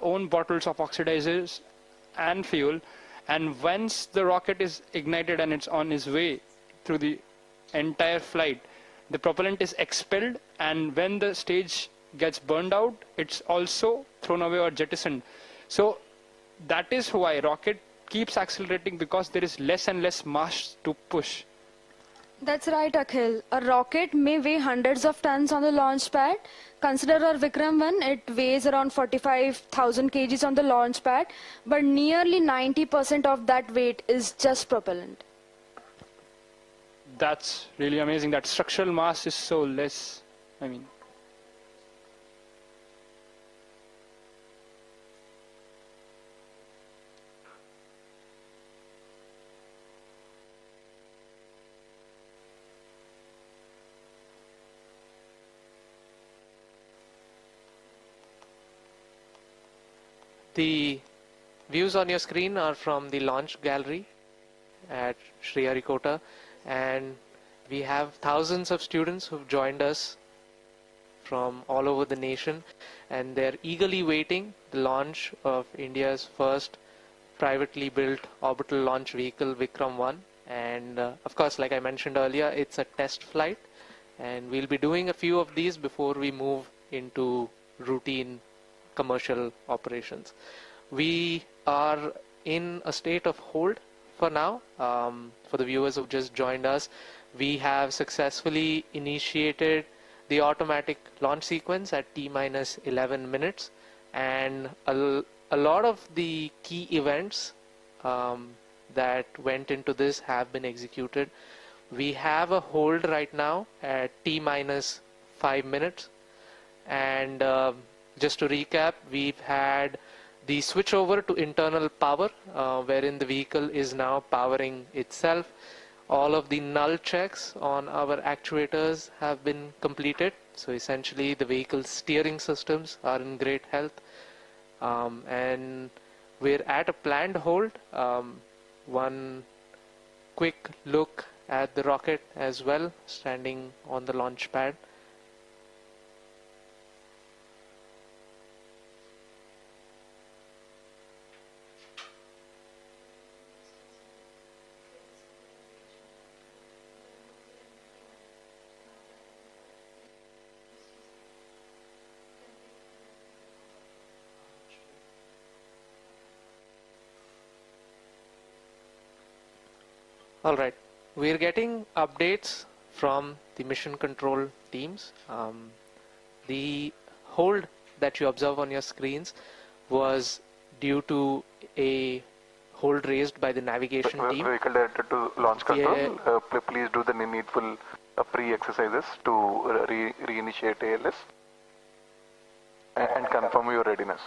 own bottles of oxidizers and fuel, and once the rocket is ignited and it's on its way through the entire flight, the propellant is expelled, and when the stage gets burned out, it's also thrown away or jettisoned. So that is why rocket keeps accelerating, because there is less and less mass to push. That's right, Akhil. A rocket may weigh hundreds of tons on the launch pad. Consider our Vikram-1, it weighs around 45,000 kgs on the launch pad, but nearly 90% of that weight is just propellant. That's really amazing. That structural mass is so less. I mean, the views on your screen are from the launch gallery at Sriharikota, and we have thousands of students who've joined us from all over the nation, and they're eagerly waiting the launch of India's first privately built orbital launch vehicle, Vikram-1. And of course, like I mentioned earlier, it's a test flight, and we'll be doing a few of these before we move into routine commercial operations. We are in a state of hold for now. For the viewers who just joined us, we have successfully initiated the automatic launch sequence at T-minus 11 minutes, and a lot of the key events that went into this have been executed. We have a hold right now at T-minus 5 minutes, and just to recap, we've had the switch over to internal power, wherein the vehicle is now powering itself. All of the null checks on our actuators have been completed. So essentially the vehicle's steering systems are in great health. And we're at a planned hold. One quick look at the rocket as well, standing on the launch pad. All right, we're getting updates from the mission control teams. The hold that you observe on your screens was due to a hold raised by the navigation team. Vehicle directed to launch control. Please do the needful pre-exercises to reinitiate ALS and confirm your readiness.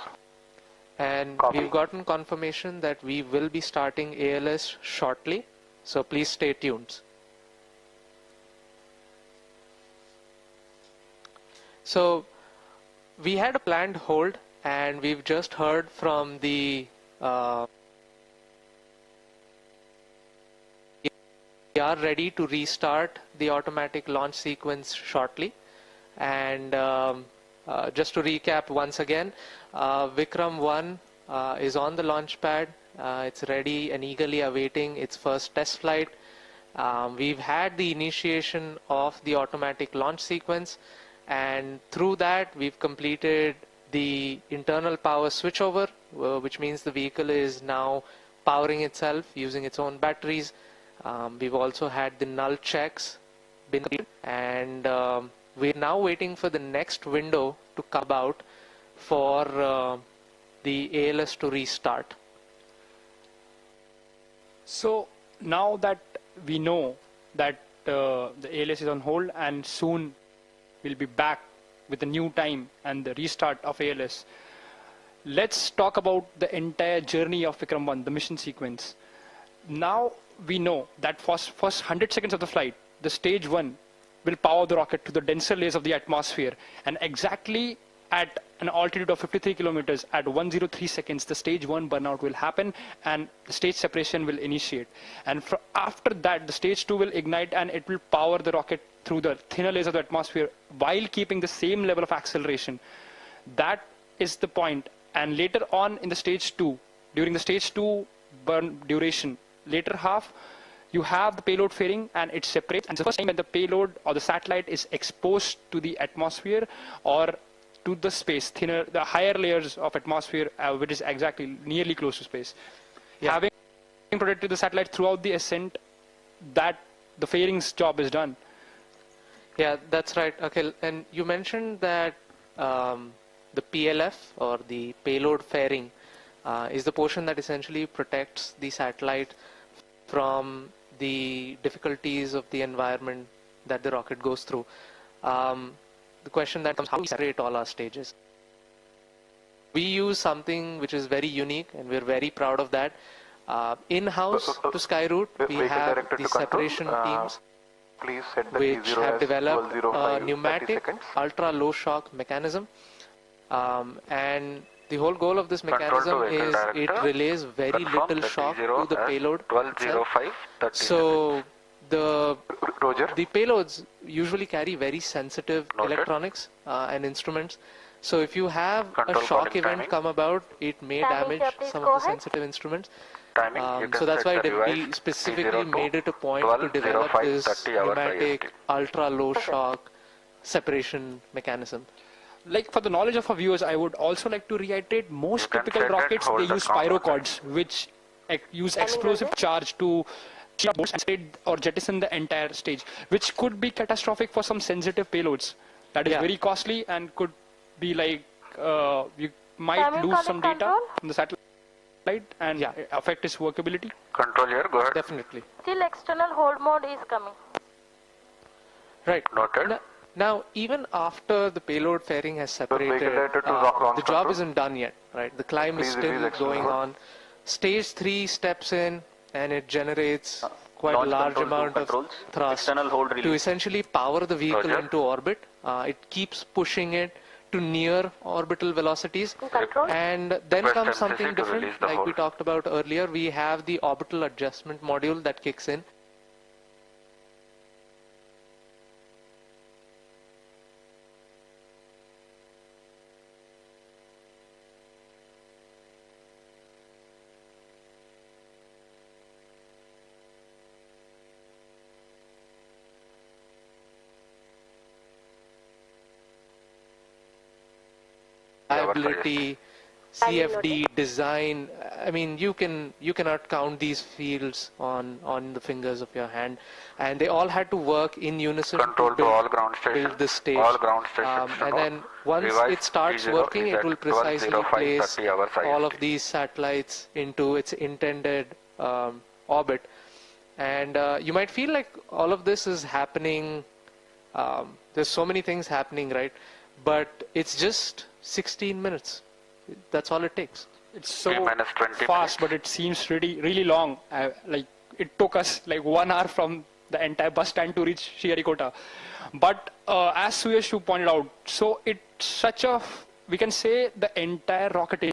And Copy. we've gotten confirmation that we will be starting ALS shortly. So please stay tuned. So we had a planned hold, and we've just heard from the we are ready to restart the automatic launch sequence shortly. And just to recap once again, Vikram-1 is on the launch pad. It's ready and eagerly awaiting its first test flight. We've had the initiation of the automatic launch sequence, and through that we've completed the internal power switchover, which means the vehicle is now powering itself using its own batteries. We've also had the null checks been completed, and we're now waiting for the next window to come out for the ALS to restart. so now that we know that the ALS is on hold, and soon we'll be back with a new time and the restart of ALS, let's talk about the entire journey of Vikram-1, the mission sequence. Now we know that first 100 seconds of the flight, the stage 1 will power the rocket to the denser layers of the atmosphere, and exactly at an altitude of 53 kilometers at 103 seconds, the stage 1 burnout will happen and the stage separation will initiate. And after that, the stage 2 will ignite, and it will power the rocket through the thinner layers of the atmosphere while keeping the same level of acceleration. That is the point And later on in the stage 2, during the stage 2 burn duration, later half, you have the payload fairing and it separates. And the first time when the payload or the satellite is exposed to the atmosphere or to the space, thinner, the higher layers of atmosphere, which is exactly nearly close to space. Yeah. Having protected the satellite throughout the ascent, that the fairing's job is done. Yeah, that's right, Akhil. And you mentioned that the PLF or the payload fairing is the portion that essentially protects the satellite from the difficulties of the environment that the rocket goes through. The question that comes, how do we separate all our stages? We use something which is very unique and we're very proud of that. In-house to Skyroot, we have the separation teams Please set the which T0 have as developed 1205, a pneumatic 30 seconds. ultra-low shock mechanism. And the whole goal of this Control to mechanism vehicle is it director. relays very Confirm little the shock T0 to the as payload itself. 1205, 30 So the Roger. payloads usually carry very sensitive Noted. electronics and instruments. So if you have Control a shock calling event timing. come about, it may Timing, damage please some go of the ahead. sensitive instruments. Timing, you can So that's set why the we revised specifically T0 made it a point to develop 1205, this 30 hours pneumatic IST. ultra-low shock separation mechanism. Like for the knowledge of our viewers, I would also like to reiterate most You can typical set and rockets, hold they the use count on pyrocords, which use explosive charge to cheer up and spread or jettison the entire stage, which could be catastrophic for some sensitive payloads. That is Yeah. very costly and could be like, you might Timing lose calling some data control? from the satellite and Yeah. affect its workability. Control here, go ahead. Definitely. Still external hold mode is coming. Right. Noted. Now, even after the payload fairing has separated, regulator to launch the job control. isn't done yet, right? The climb is Please still release external going hold. on. Stage 3 steps in and it generates quite a Launch large control amount two of controls. thrust External hold to release. essentially power the vehicle Roger. into orbit. It keeps pushing it to near orbital velocities. Control. And then Request comes MCC something to different, release the like we hold. talked about earlier. We have the orbital adjustment module that kicks in. Reliability, CFD, design. I mean, you cannot count these fields on the fingers of your hand, and they all had to work in unison Control to all ground stations. build this stage. All ground stations. And then once Revised it starts T0 working, is it at will precisely 12:05, place 30 hours all of IST. these satellites into its intended orbit. And you might feel like all of this is happening. There's so many things happening, right? But it's just 16 minutes. That's all it takes. It's so T minus 20 fast, minutes. but it seems really long. Like it took us like 1 hour from the entire bus stand to reach Sriharikota. But as Suyashu pointed out, so it's such a, we can say the entire rocket,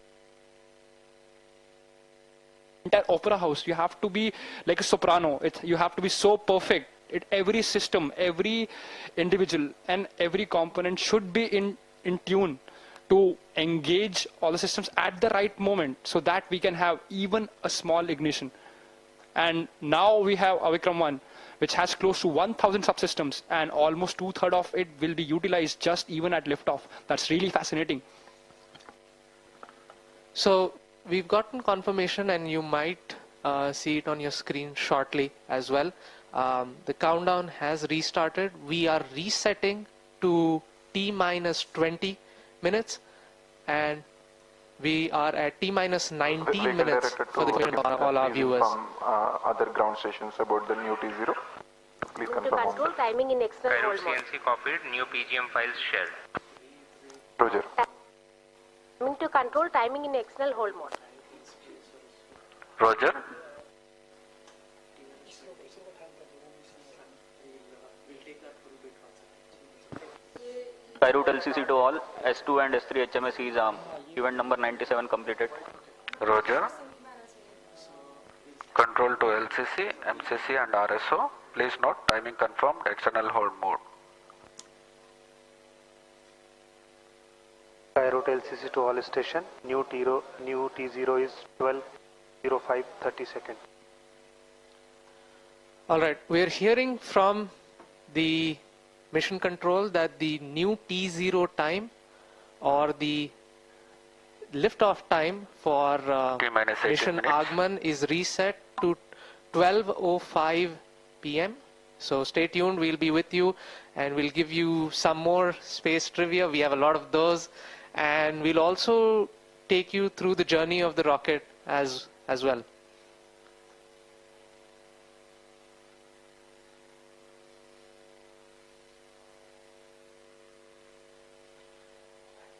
entire opera house, you have to be like a soprano. You have to be so perfect. Every system, every individual, and every component should be in tune to engage all the systems at the right moment so that we can have even a small ignition. And now we have a Vikram-1, which has close to 1,000 subsystems, and almost 2/3 of it will be utilized just even at liftoff. That's really fascinating. So we've gotten confirmation, and you might see it on your screen shortly as well. The countdown has restarted. We are resetting to T minus 20 minutes, and we are at T minus 19 Vehicle minutes director for the to benefit of all our please viewers. inform, other ground stations about the new T0. Please To confirm on control that. timing in external Skyroot hold mode. CNC copied, new PGM files shared. Roger. To control timing in external hold mode. Roger. Skyroot LCC to all. S2 and S3 HMS is event number 97 completed. Roger. Control to LCC, MCC and RSO. Please note timing confirmed, external hold mode. Skyroot LCC to all station. New T0 is 12:05 30 seconds. All right, we're hearing from the mission control that the new T0 time or the liftoff time for mission Agman is reset to 12:05 p.m. So stay tuned, we'll be with you and we'll give you some more space trivia. We have a lot of those, and we'll also take you through the journey of the rocket as well.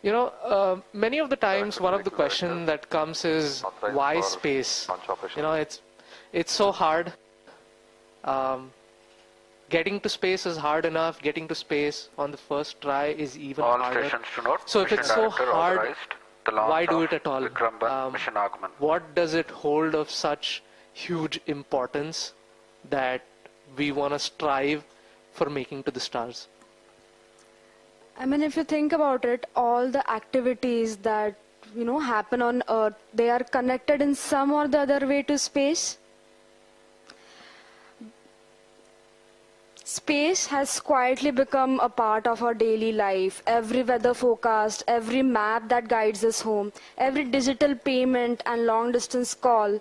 You know, many of the times one of the questions that comes is why space? You know, it's so hard. Getting to space is hard enough. Getting to space on the first try is even harder. So if it's so hard, why do it at all? What does it hold of such huge importance that we want to strive for making to the stars? I mean, if you think about it, all the activities that, happen on Earth, they are connected in some or the other way to space. Space has quietly become a part of our daily life. Every weather forecast, every map that guides us home, every digital payment and long distance call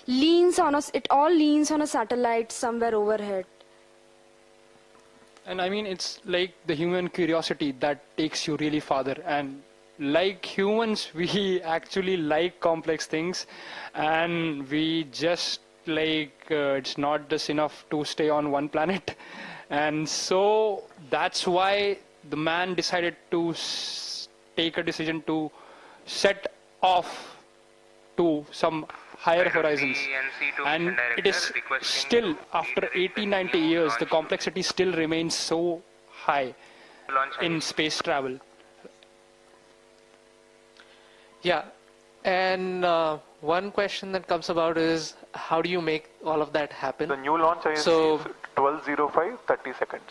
leans on us. It all leans on a satellite somewhere overhead. And I mean, it's like the human curiosity that takes you really farther. And like humans, we actually like complex things, and we just it's not just enough to stay on one planet. And so that's why the man decided to take a decision to set off to some higher horizons. And it is still, after 80-90 years, the complexity still remains so high in space travel. Yeah, and one question that comes about is, how do you make all of that happen? The new launch is 12:05 30 seconds.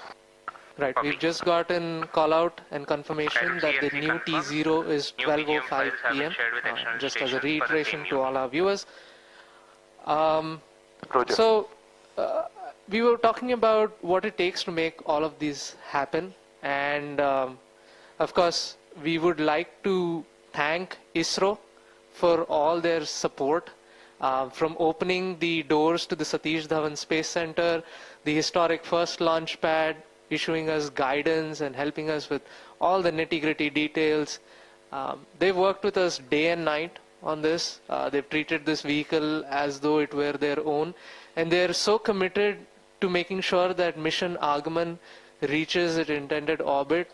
Right, we've just gotten call out and confirmation that the new T0 is 12:05 p.m. Just as a reiteration to all our viewers. So we were talking about what it takes to make all of these happen, and of course we would like to thank ISRO for all their support, from opening the doors to the Satish Dhawan Space Center, the historic first launch pad, issuing us guidance and helping us with all the nitty-gritty details. They've worked with us day and night on this. They've treated this vehicle as though it were their own, and they're so committed to making sure that mission Agman reaches its intended orbit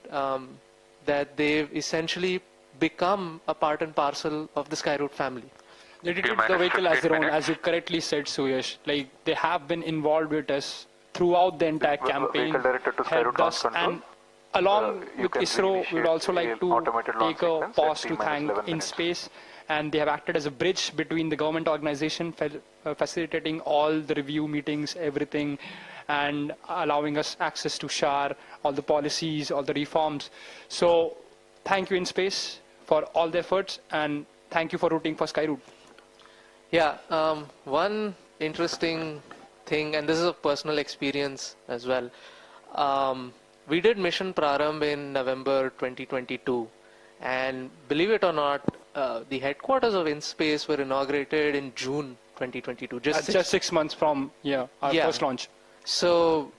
that they've essentially become a part and parcel of the Skyroot family. They treated the vehicle as their own, as you correctly said, Suyash. Like, they have been involved with us throughout the entire campaign, helped us, and along with ISRO, we would also like to take a pause to thank InSpace, and they have acted as a bridge between the government organization, facilitating all the review meetings, everything, and allowing us access to SHAR, all the policies, all the reforms. So thank you, InSpace, for all the efforts, and thank you for rooting for Skyroot. Yeah, one interesting thing, and this is a personal experience as well. We did Mission Prarambh in November 2022, and believe it or not, the headquarters of InSpace were inaugurated in June 2022. Just 6 months from our first launch. So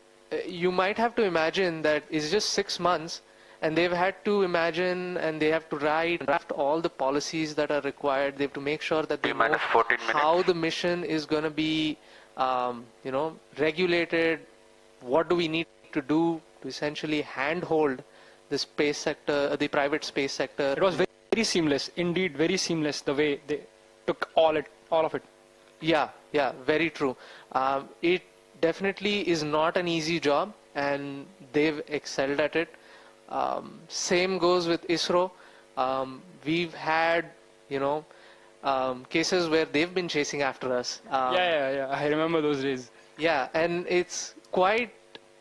you might have to imagine that it's just 6 months, and they've had to imagine and they have to draft all the policies that are required. They have to make sure that they know how the mission is going to be, regulated. What do we need to do to essentially handhold the space sector, the private space sector? It was very seamless, indeed, very seamless, the way they took all of it. Yeah, very true. It definitely is not an easy job, and they've excelled at it. Same goes with ISRO. We've had, cases where they've been chasing after us. Yeah. I remember those days. Yeah, and it's quite,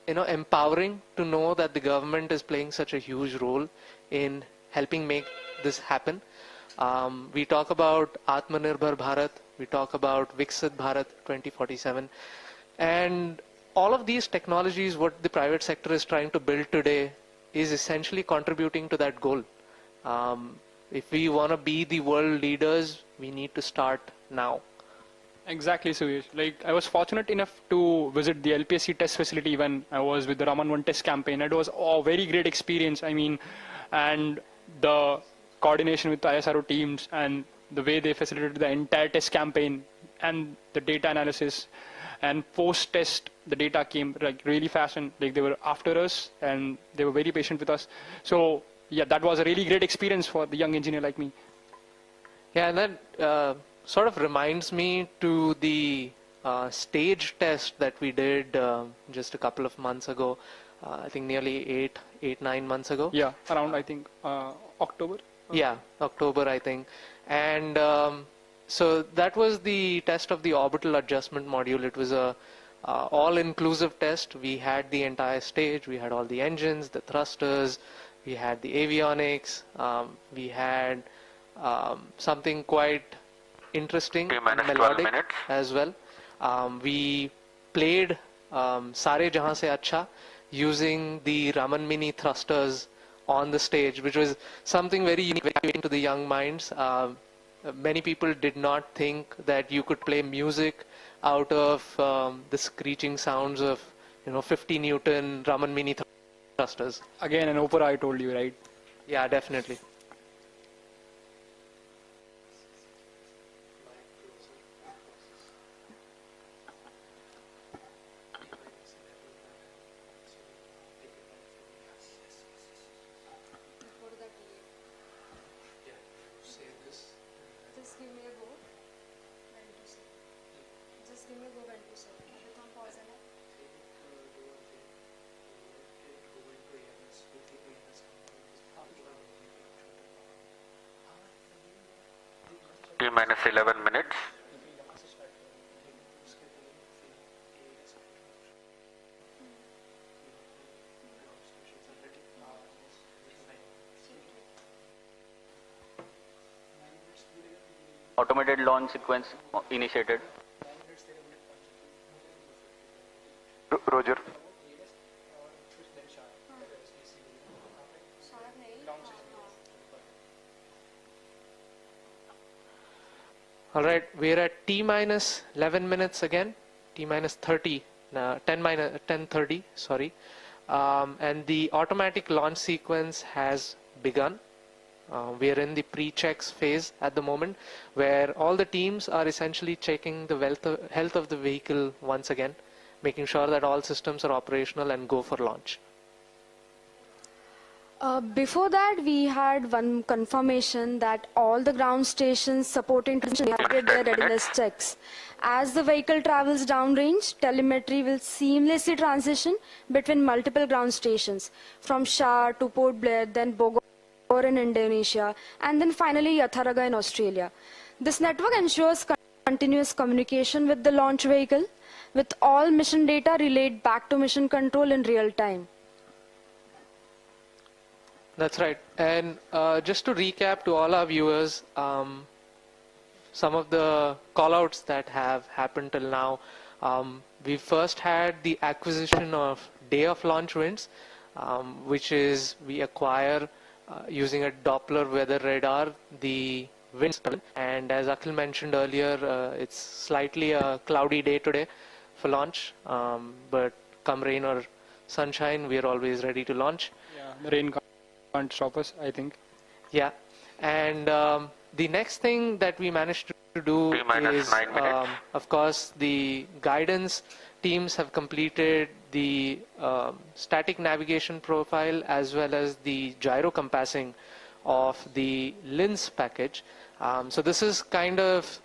empowering to know that the government is playing such a huge role in helping make this happen. We talk about Atmanirbhar Bharat, we talk about Viksit Bharat 2047, and all of these technologies, what the private sector is trying to build today, is essentially contributing to that goal. If we want to be the world leaders, we need to start now. Exactly, Suyesh. Like, I was fortunate enough to visit the LPSC test facility when I was with the Raman 1 test campaign. It was a very great experience. I mean, and the coordination with the ISRO teams and the way they facilitated the entire test campaign and the data analysis, and post-test, the data came like really fast, and like they were after us and they were very patient with us. So yeah, that was a really great experience for the young engineer like me. Yeah, and that sort of reminds me to the stage test that we did just a couple of months ago. I think nearly 9 months ago. Yeah, around I think October. Yeah, October I think. And so that was the test of the orbital adjustment module. It was a all-inclusive test. We had the entire stage. We had all the engines, the thrusters. We had the avionics. We had something quite interesting, melodic as well. We played Sare Jahan Se Acha using the Raman Mini thrusters on the stage, which was something very unique to the young minds. Many people did not think that you could play music out of the screeching sounds of 50 Newton Raman Mini thrusters. Again, an opera, I told you, right? Yeah, definitely. Just give me a go. When to say. Just give me a go when to say. अभी तो हम pause है ना. 11 minutes. Automated launch sequence initiated. Roger. All right, we're at T minus 11 minutes again, T minus 30, 10:30, sorry. And the automatic launch sequence has begun. We're in the pre-checks phase at the moment, where all the teams are essentially checking the health of the vehicle once again, making sure that all systems are operational and go for launch. Before that, we had one confirmation that all the ground stations supporting transition did their readiness checks. As the vehicle travels downrange, telemetry will seamlessly transition between multiple ground stations, from Shah to Port Blair, then Bogor in Indonesia, and then finally Yatharaga in Australia. This network ensures continuous communication with the launch vehicle, with all mission data relayed back to mission control in real time. That's right. And just to recap to all our viewers, some of the callouts that have happened till now. We first had the acquisition of day of launch winds, which is we acquire using a Doppler weather radar the winds. And as Akhil mentioned earlier, it's slightly a cloudy day today for launch, but come rain or sunshine, we are always ready to launch. Yeah, the rain can't stop us, I think. Yeah, and the next thing that we managed to do is, of course, the guidance teams have completed the static navigation profile as well as the gyro compassing of the LINS package. So this is kind of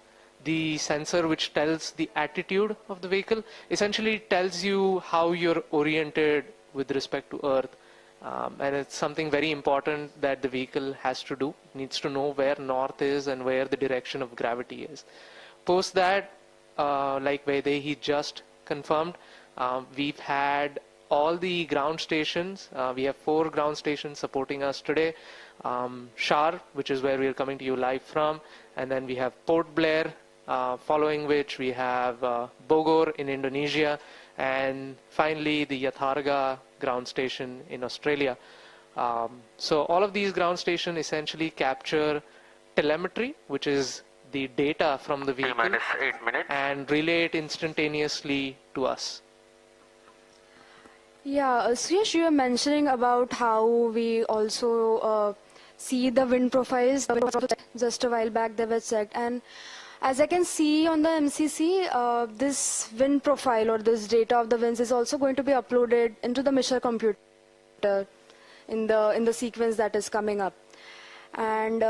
the sensor which tells the attitude of the vehicle. Essentially tells you how you're oriented with respect to Earth. And it's something very important that the vehicle has to do. It needs to know where north is and where the direction of gravity is. Post that, like Vaidehi just confirmed, we've had all the ground stations. We have 4 ground stations supporting us today. Shar, which is where we are coming to you live from, and then we have Port Blair, following which we have Bogor in Indonesia, and finally the Yatharga ground station in Australia. So all of these ground stations essentially capture telemetry, which is the data from the vehicle, and relay it instantaneously to us. Yeah, Suyash, you were mentioning about how we also see the wind profiles. Just a while back they were checked, and as I can see on the MCC, this wind profile or this data of the winds is also going to be uploaded into the mission computer in the sequence that is coming up. And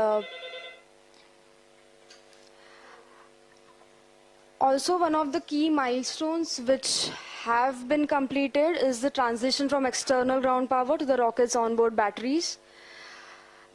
also one of the key milestones which have been completed is the transition from external ground power to the rocket's onboard batteries.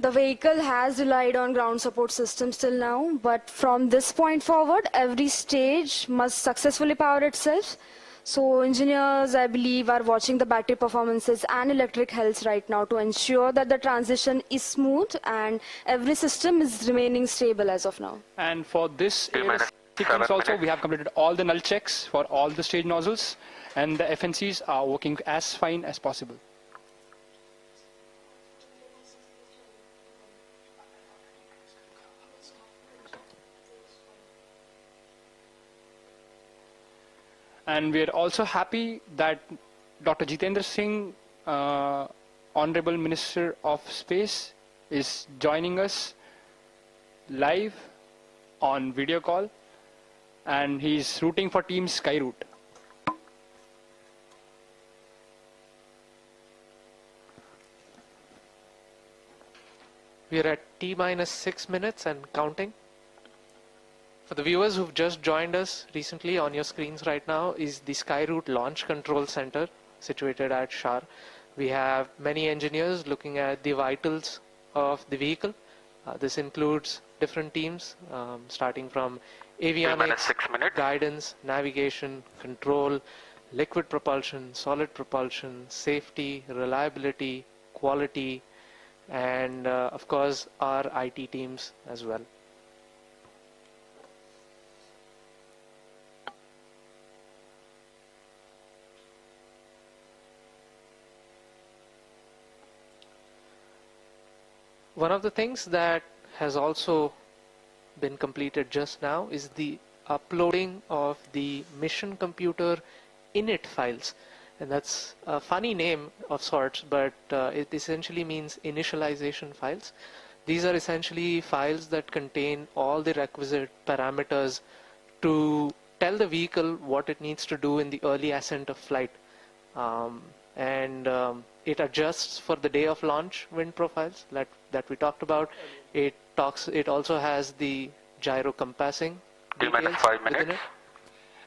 The vehicle has relied on ground support systems till now, but from this point forward, every stage must successfully power itself. So engineers, I believe, are watching the battery performances and electric health right now to ensure that the transition is smooth and every system is remaining stable as of now. And for this sequence also, we have completed all the null checks for all the stage nozzles, and the FNCs are working as fine as possible. And we are also happy that Dr. Jitendra Singh, Honorable Minister of Space, is joining us live on video call, and he's rooting for Team Skyroot. We are at T-minus 6 minutes and counting. For the viewers who've just joined us recently, on your screens right now is the Skyroot Launch Control Center situated at Shar. We have many engineers looking at the vitals of the vehicle. This includes different teams, starting from avionics, guidance, navigation, control, liquid propulsion, solid propulsion, safety, reliability, quality, and of course our IT teams as well. One of the things that has also been completed just now is the uploading of the mission computer init files. And that's a funny name of sorts, but it essentially means initialization files. These are essentially files that contain all the requisite parameters to tell the vehicle what it needs to do in the early ascent of flight. It adjusts for the day of launch wind profiles that we talked about. It also has the gyro compassing details within it.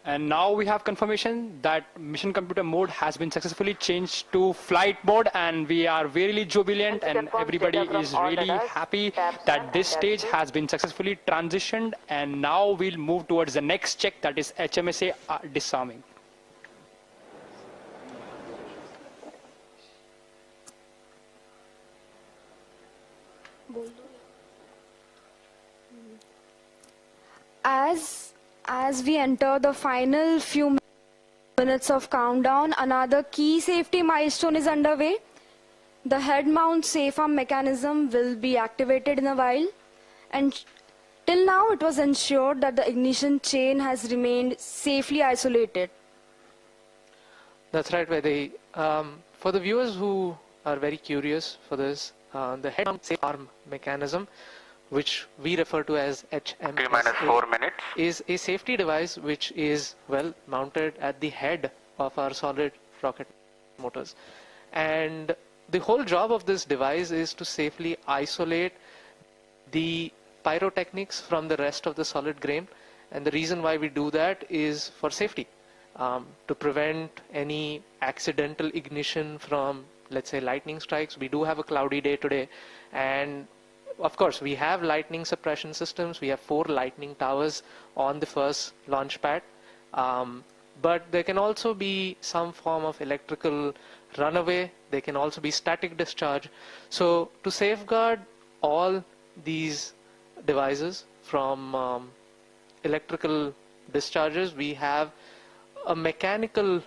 And now we have confirmation that mission computer mode has been successfully changed to flight mode, and we are really jubilant, and everybody is really happy that this stage has been successfully transitioned, and now we'll move towards the next check, that is HMSA disarming. As we enter the final few minutes of countdown, another key safety milestone is underway. The head mount safe arm mechanism will be activated in a while, and till now it was ensured that the ignition chain has remained safely isolated. That's right, Vaidehi. For the viewers who are very curious for this, the head mount safe arm mechanism, which we refer to as HMSA, is a safety device which is mounted at the head of our solid rocket motors. And the whole job of this device is to safely isolate the pyrotechnics from the rest of the solid grain. And the reason why we do that is for safety, to prevent any accidental ignition from, let's say, lightning strikes. We do have a cloudy day today, and of course, we have lightning suppression systems. We have 4 lightning towers on the first launch pad. But there can also be some form of electrical runaway. There can also be static discharge. So to safeguard all these devices from electrical discharges. We have a mechanical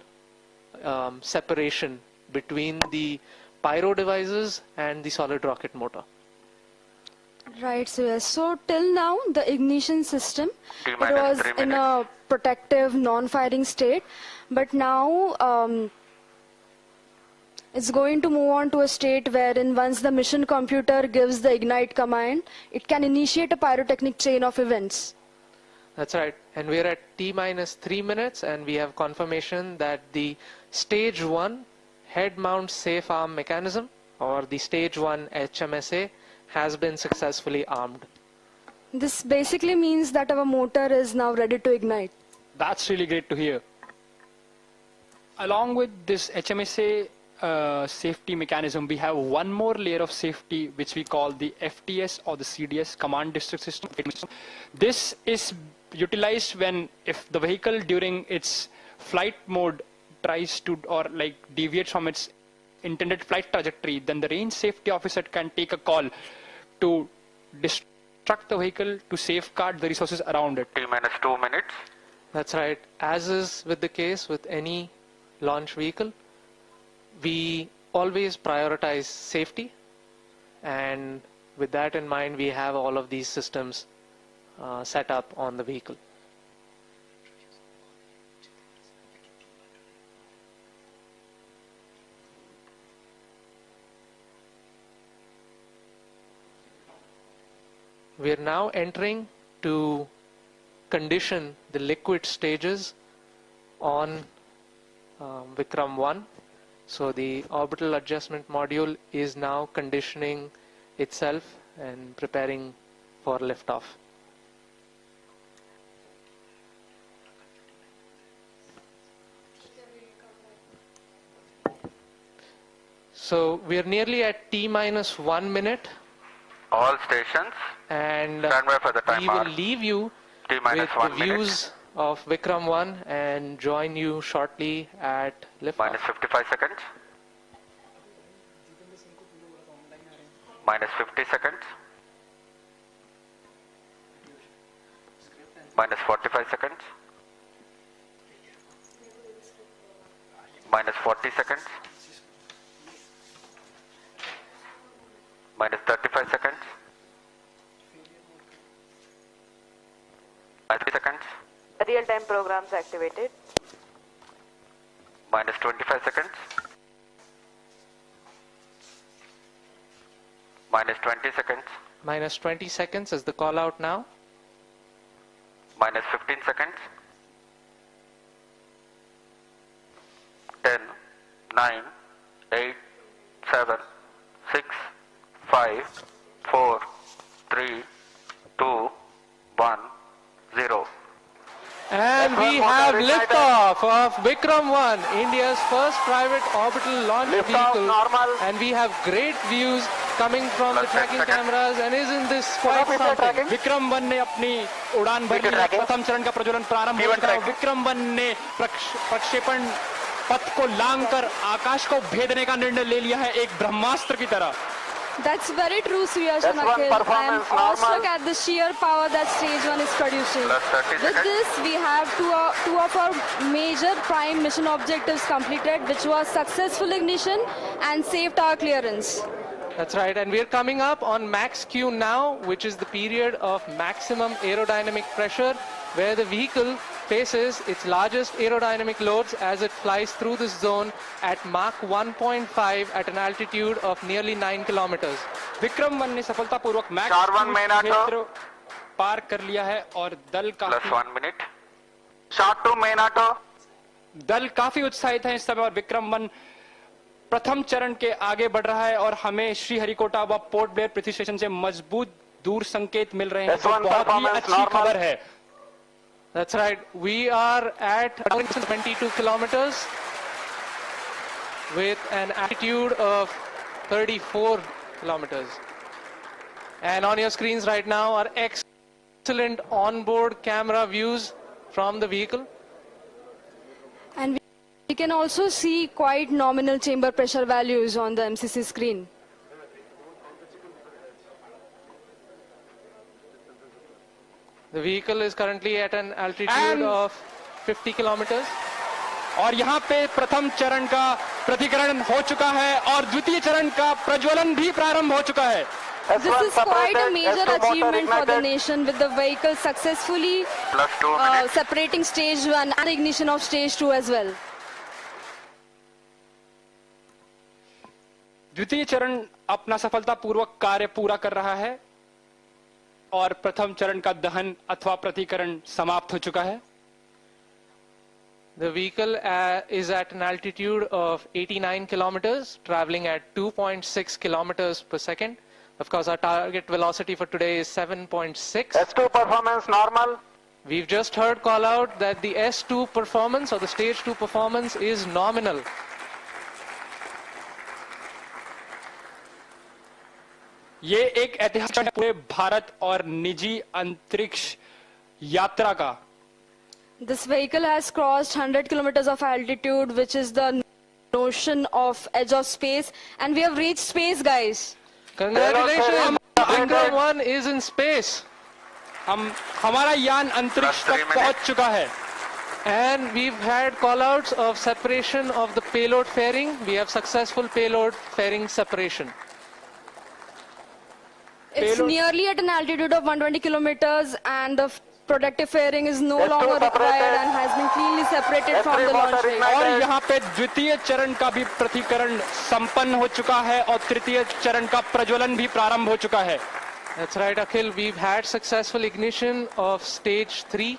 separation between the pyro devices and the solid rocket motor. Right, so yes. So till now, the ignition system, it T-minus was 3 in minutes. a protective, non-firing state, but now it's going to move on to a state wherein once the mission computer gives the ignite command, it can initiate a pyrotechnic chain of events. That's right. And we're at T-minus 3 minutes, and we have confirmation that the stage 1 head mount safe arm mechanism, or the stage 1 HMSA, has been successfully armed. This basically means that our motor is now ready to ignite. That's really great to hear. Along with this HMSA safety mechanism, we have one more layer of safety which we call the FTS or the CDS, Command District System. This is utilized when if the vehicle during its flight mode tries to or like deviates from its intended flight trajectory, then the range safety officer can take a call to destruct the vehicle to safeguard the resources around it. T-minus 2 minutes. That's right. As is with the case with any launch vehicle, we always prioritize safety, and with that in mind, we have all of these systems set up on the vehicle. We are now entering to condition the liquid stages on Vikram-1. So the orbital adjustment module is now conditioning itself and preparing for liftoff. So we are nearly at T-minus 1 minute. All stations. And Stand by for the we timer. will leave you T-minus with 1 the minute. views of Vikram-1 and join you shortly at liftoff. Minus 55 seconds. Minus 50 seconds. Minus 45 seconds. Minus 40 seconds. Minus 35 seconds. Minus 3 seconds. Real-time programs activated. Minus 25 seconds. Minus 20 seconds. Minus 20 seconds is the call out now. Minus 15 seconds. 10, 9, 8, 7, 6, 5, 4, 3, 2, 1, 0. And we have liftoff of Vikram-1, India's first private orbital launch vehicle. And we have great views coming from the tracking cameras, and isn't this quite something? विक्रम-1 ने अपनी उड़ान भर ली, प्रथम चरण का प्रज्वलन प्रारंभ हो चुका है। विक्रम-1 ने प्रक्षेपण पथ को लांघकर आकाश को भेदने का निर्णय ले लिया है, एक ब्रह्मास्त्र की तरह। That's very true, Suyash and Akhil. I am awestruck at the sheer power that stage 1 is producing. With this, we have two of our major prime mission objectives completed, which was successful ignition and safe tower clearance. That's right, and we're coming up on max Q now, which is the period of maximum aerodynamic pressure, where the vehicle faces its largest aerodynamic loads as it flies through this zone at Mach 1.5 at an altitude of nearly 9 kilometers. विक्रम-1 ने सफलतापूर्वक max क्षेत्र पार कर लिया है और दल Plus काफी 1 minute. Short to main auto. दल काफी उत्साहित है इस समय, और विक्रम-1 प्रथम चरण के आगे बढ़ रहा है और हमें श्रीहरिकोटा व पोर्ट ब्लेयर पृथ्वी स्टेशन से मजबूत दूर संकेत मिल रहे हैं, जो बहुत ही अच्छी खबर है। That's right. We are at 22 kilometers with an altitude of 34 kilometers. And on your screens right now are excellent onboard camera views from the vehicle. And we can also see quite nominal chamber pressure values on the MCC screen. The vehicle is currently at an altitude of 50 kilometers. और यहाँ पे प्रथम चरण का प्रतिकरण हो चुका है और द्वितीय चरण का प्रज्वलन भी प्रारंभ हो चुका है. This is quite a major achievement for the nation, with the vehicle successfully separating stage 1 and ignition of stage 2 as well. द्वितीय चरण अपना सफलतापूर्वक कार्य पूरा कर रहा है और प्रथम चरण का दहन अथवा प्रतिकरण समाप्त हो चुका है. The vehicle is at an altitude of 89 kilometers, traveling at 2.6 kilometers per second. Of course, our target velocity for today is 7.6. S2 performance normal. We've just heard call out that the S2 performance or the stage 2 performance is nominal. ये एक ऐतिहासिक पूरे भारत और निजी अंतरिक्ष यात्रा का. This vehicle has crossed 100 kilometers of altitude, which is the notion of edge of space, and we have reached space, guys. Congratulations! Vikram-1 is in space. हमारा यान अंतरिक्ष तक पहुंच चुका है. And we've had call-outs of separation of the payload fairing. We have successful payload fairing separation. It's nearly at an altitude of 120 kilometers, and the protective fairing is no longer required and has been cleanly separated from the launch vehicle. और यहाँ पे द्वितीय चरण का भी प्रतिकरण संपन्न हो चुका है और तृतीय चरण का प्रज्वलन भी प्रारंभ हो चुका है. That's right, Akhil. We've had successful ignition of stage 3.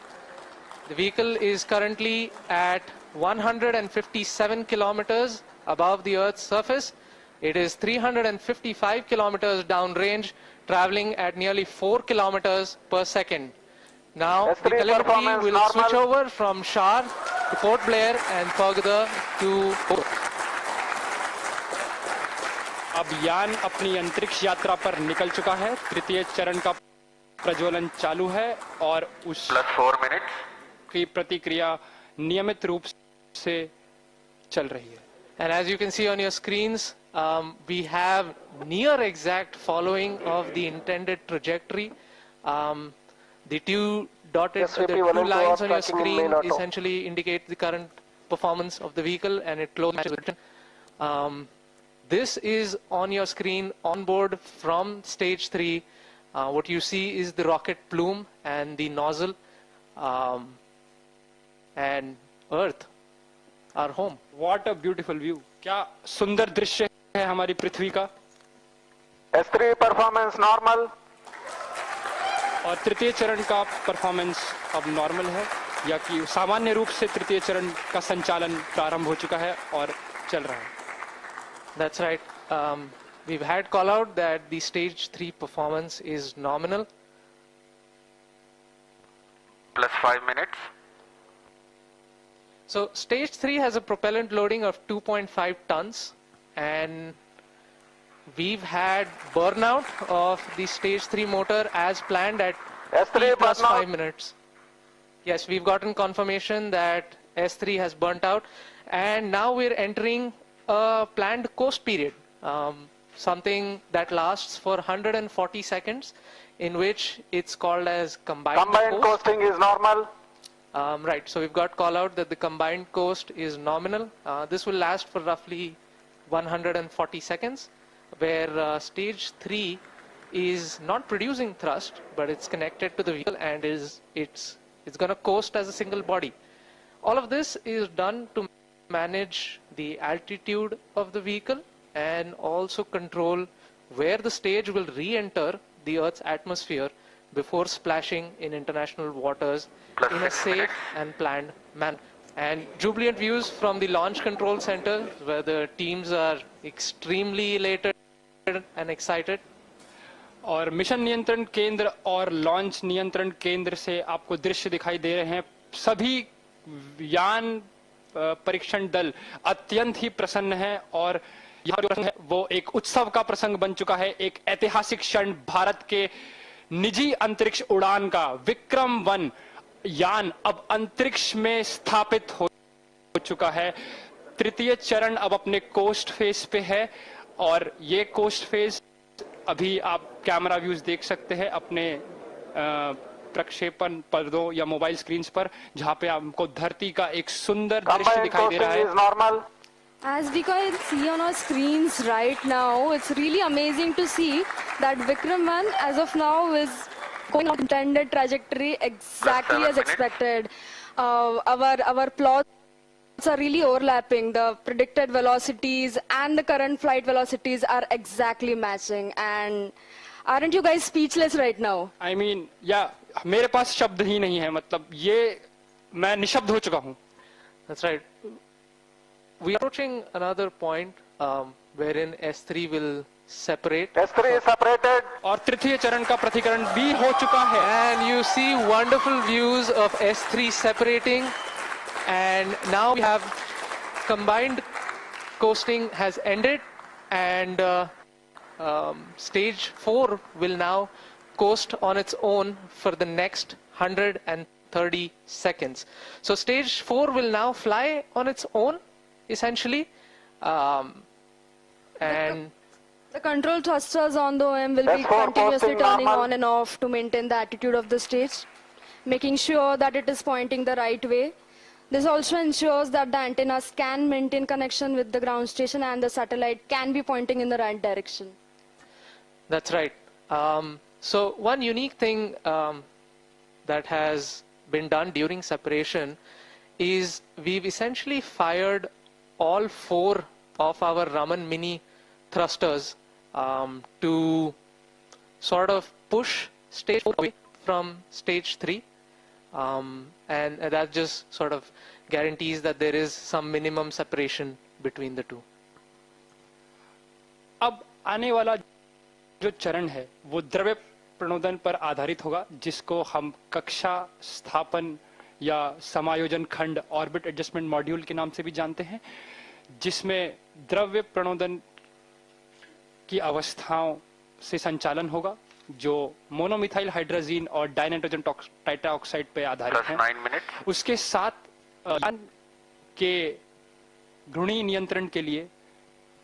The vehicle is currently at 157 kilometers above the Earth's surface. It is 355 kilometers downrange, traveling at nearly 4 kilometers per second. Now, the telemetry will switch over from Shar to Port Blair and further to Port. अब यान अपनी अंतरिक्ष यात्रा पर निकल चुका है. तृतीय चरण का प्रज्वलन चालू है और उस +4 minutes की प्रतिक्रिया नियमित रूप से चल रही है. And as you can see on your screens, we have near exact following of the intended trajectory. The two lines on your screen essentially indicate the current performance of the vehicle, and it closely matches with this is on your screen on board from stage 3. What you see is the rocket plume and the nozzle, and Earth, our home. What a beautiful view. क्या सुंदर दृश्य है हमारी पृथ्वी का. S3 performance normal. और तृतीय चरण का परफॉर्मेंस अब नॉर्मल है, या कि सामान्य रूप से तृतीय चरण का संचालन प्रारंभ हो चुका है और चल रहा है. That's right. We've had call out that the stage 3 performance is nominal. +5 minutes. So stage 3 has a propellant loading of 2.5 tons, and we've had burnout of the stage 3 motor as planned at S3 +5 minutes. Yes, we've gotten confirmation that S3 has burnt out, and now we're entering a planned coast period, something that lasts for 140 seconds, in which it's called as combined coasting is normal. Right, so we've got call out that the combined coast is nominal. This will last for roughly 140 seconds, where stage 3 is not producing thrust, but it's connected to the vehicle and it's going to coast as a single body. All of this is done to manage the altitude of the vehicle and also control where the stage will re-enter the Earth's atmosphere before splashing in international waters in a safe and planned manner. And jubilant views from the launch control center, where the teams are extremely elated and excited. और mission नियंत्रण केंद्र और launch नियंत्रण केंद्र से आपको दृश्य दिखाई दे रहे हैं. सभी यान परीक्षण दल अत्यंत ही प्रसन्न है और यहाँ है वो एक उत्सव का प्रसंग बन चुका है. एक ऐतिहासिक क्षण भारत के निजी अंतरिक्ष उड़ान का. विक्रम-1 यान अब अंतरिक्ष में स्थापित हो चुका है. तृतीय चरण अब अपने कोस्ट फेज पे है और ये कोस्ट फेज अभी आप कैमरा व्यूज देख सकते हैं अपने प्रक्षेपण पर्दों या मोबाइल स्क्रीन्स पर, जहां पे आपको धरती का एक सुंदर दृश्य दिखाई दे रहा है. As we can see on our screens right now, it's really amazing to see that Vikram-1 as of now is going on intended trajectory exactly as expected. Our plots are really overlapping. The predicted velocities and the current flight velocities are exactly matching. And aren't you guys speechless right now? I mean, yeah, मेरे पास शब्द ही नहीं है. मतलब ये मैं निशब्द हो चुका हूँ. That's right. We are approaching another point wherein S3 will separate. S3 is separated. और तृतीय चरण का प्रतिकरण भी हो चुका है. And you see wonderful views of S3 separating. And now we have combined coasting has ended, and stage 4 will now coast on its own for the next 130 seconds. So stage 4 will now fly on its own, essentially, and the control thrusters on the OM will be continuously turning on and off to maintain the attitude of the stage, making sure that it is pointing the right way. This also ensures that the antennas can maintain connection with the ground station and the satellite can be pointing in the right direction. That's right. So one unique thing that has been done during separation is we've essentially fired all 4 of our Raman Mini thrusters to sort of push stage 4 away from stage 3, and that just sort of guarantees that there is some minimum separation between the two. अब आने वाला जो चरण है वो द्रव्य प्रणोदन पर आधारित होगा, जिसको हम कक्षा स्थापन या समायोजन खंड ऑर्बिट एडजस्टमेंट मॉड्यूल के नाम से भी जानते हैं, जिसमें द्रव्य प्रणोदन की अवस्थाओं से संचालन होगा जो मोनोमिथाइल हाइड्रोजीन और डाइनाइट्रोजन टाइटाऑक्साइड पे आधारित है. उसके साथ के घूर्णी नियंत्रण के लिए,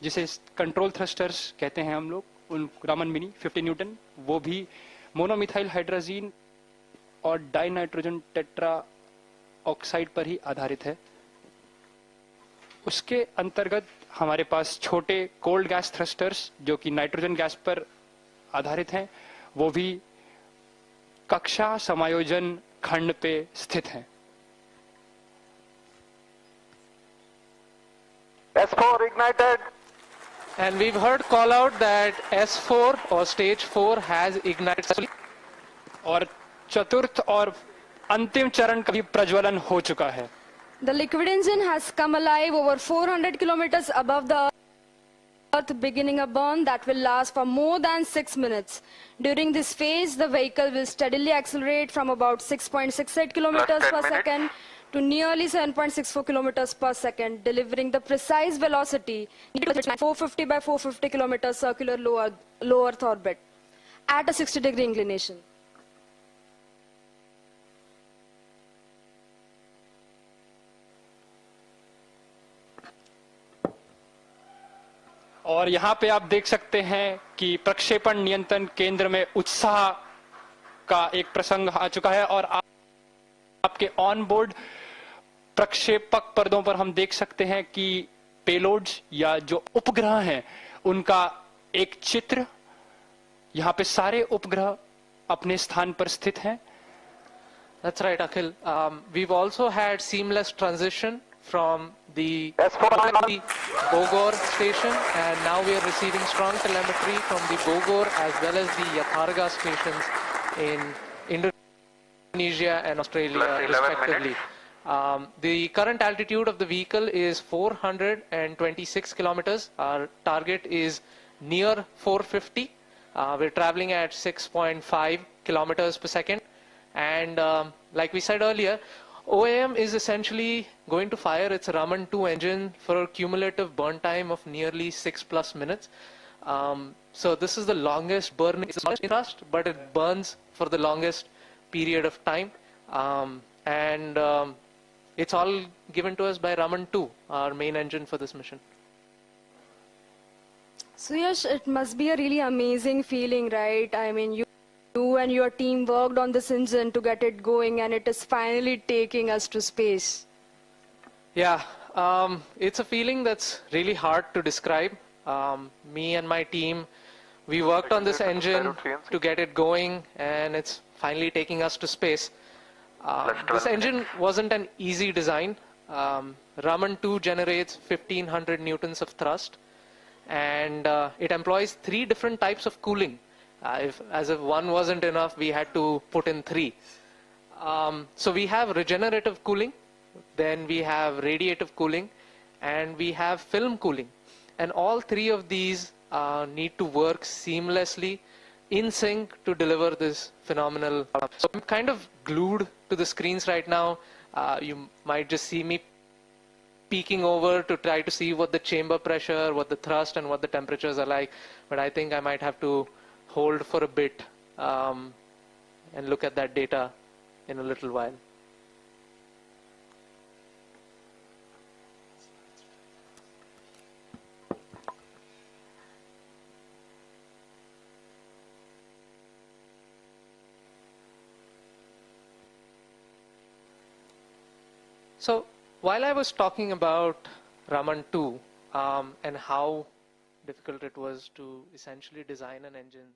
जिसे कंट्रोल थ्रस्टर्स कहते हैं हम लोग, उन रामन मिनी 50 न्यूटन, वो भी मोनोमिथाइल हाइड्रोजीन और डाइनाइट्रोजन टेट्रा ऑक्साइड पर ही आधारित है. उसके अंतर्गत हमारे पास छोटे कोल्ड गैस थ्रस्टर्स जो कि नाइट्रोजन गैस पर आधारित हैं, वो भी कक्षा समायोजन खंड पे स्थित हैं. S4 ignited. And we've heard call out that S4 or stage 4 has ignited. और चतुर्थ और अंतिम चरण का भी प्रज्वलन हो चुका है. The liquid engine has come alive over 400 kilometers above the Earth, beginning a burn that will last for more than 6 minutes. During this phase, the vehicle will steadily accelerate from about 6.68 kilometers per second to nearly 7.64 kilometers per second, delivering the precise velocity 450 by 450 kilometers circular low Earth orbit at a 60-degree inclination. और यहाँ पे आप देख सकते हैं कि प्रक्षेपण नियंत्रण केंद्र में उत्साह का एक प्रसंग आ चुका है, और आपके ऑन बोर्ड प्रक्षेपक पर्दों पर हम देख सकते हैं कि पेलोड्स या जो उपग्रह हैं उनका एक चित्र. यहाँ पे सारे उपग्रह अपने स्थान पर स्थित हैं. That's right, Akhil. We've also had seamless transition from the Bogor station, and now we are receiving strong telemetry from the Bogor as well as the Yatharga stations in Indonesia and Australia, respectively. The current altitude of the vehicle is 426 kilometers. Our target is near 450. We're traveling at 6.5 kilometers per second. And like we said earlier, OAM is essentially going to fire its Raman 2 engine for a cumulative burn time of nearly 6+ minutes. So this is the longest burn. It's not thrust, but it burns for the longest period of time. It's all given to us by Raman 2, our main engine for this mission. So Yash, it must be a really amazing feeling, right? I mean, you You and your team worked on this engine to get it going, and it is finally taking us to space. Yeah, it's a feeling that's really hard to describe. Me and my team, we worked on this engine to get it going, and it's finally taking us to space. This engine wasn't an easy design. Raman 2 generates 1500 newtons of thrust, and it employs 3 different types of cooling. As if one wasn't enough, we had to put in 3. So we have regenerative cooling, then we have radiative cooling, and we have film cooling. And all 3 of these need to work seamlessly in sync to deliver this phenomenal. So I'm kind of glued to the screens right now. You might just see me peeking over to try to see what the chamber pressure, what the thrust, and what the temperatures are like. But I think I might have to hold for a bit and look at that data in a little while. So while I was talking about Raman 2 and how difficult it was to essentially design an engine